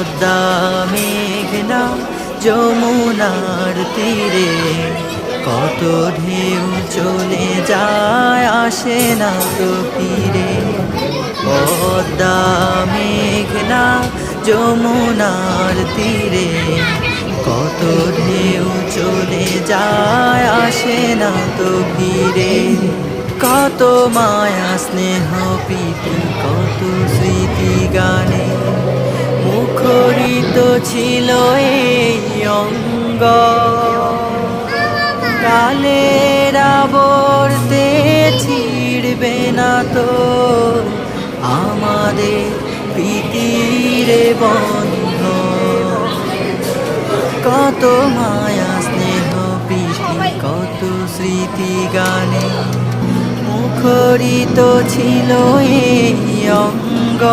পদ্মা মেঘনা যমুনার তীরে কত ঢেউ চলে যায় আসে না তো ফিরে। পদ্মা মেঘনা যমুনার তীরে কত ঢেউ চলে যায় আসে না তো ফিরে। কত মায়া স্নেহ প্রীতি কত স্মৃতি গানে মুখরিত ছিল এই অঙ্গ। কালের আবর্তে ছিড়বে না তো আমাদের প্রীতির বন্ধ। কত মায়া স্নেহ প্রীতি কত স্মৃতি গানে মুখরিত ছিল এই অঙ্গ।